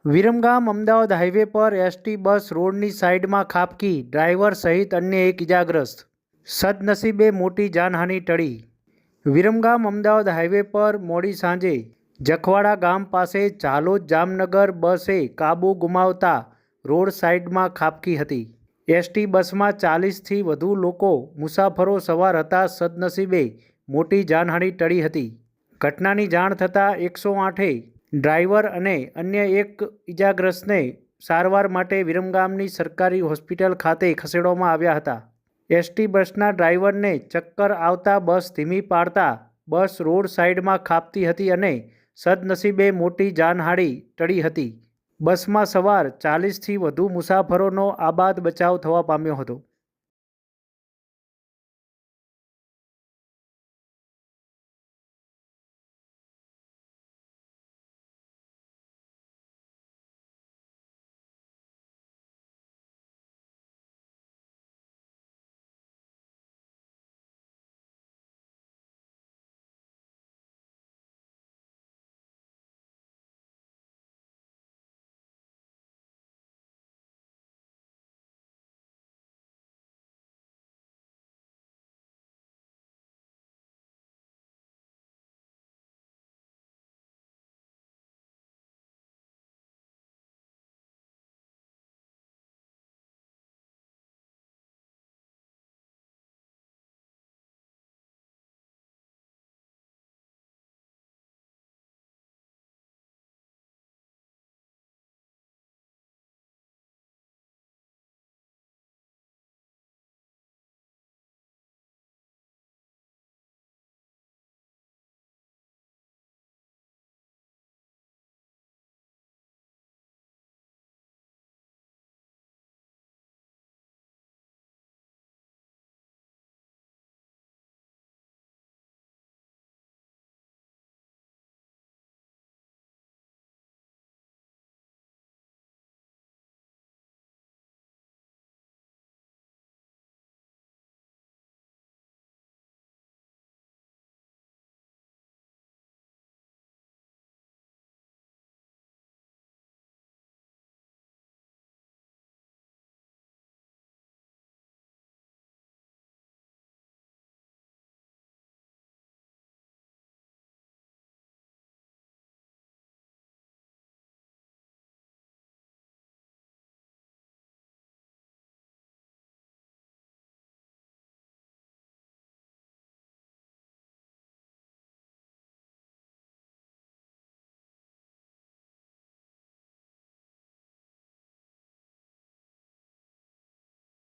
Viramgam Ahmedabad highway પર ST bus રોડની સાઈડમાં ખાબકી, ડ્રાઈવર સહિત અન્ય એક ઇજાગ્રસ્ત. સદનસીબે મોટી જાનહાનિ ટળી. વિરમગામ અમદાવાદ હાઈવે પર મોડી સાંજે જખવાડા ગામ પાસે ઝાલોદ જામનગર બસે કાબુ ગુમાવતા રોડ સાઈડમાં ખાબકી હતી. એસટી બસમાં 40થી વધુ લોકો મુસાફરો સવાર હતા. સદનસીબે મોટી જાનહાનિ ટળી હતી. ઘટનાની જાણ થતાં 108એ ડ્રાઈવર અને અન્ય એક ઇજાગ્રસ્તને સારવાર માટે વિરમગામની સરકારી હોસ્પિટલ ખાતે ખસેડવામાં આવ્યા હતા. એસટી બસના ડ્રાઈવરને ચક્કર આવતા બસ ધીમી પાડતા બસ રોડ સાઈડમાં ખાબતી હતી અને સદનસીબે મોટી જાનહાનિ ટળી હતી. બસમાં સવાર 40થી વધુ મુસાફરોનો આબાદ બચાવ થવા પામ્યો હતો.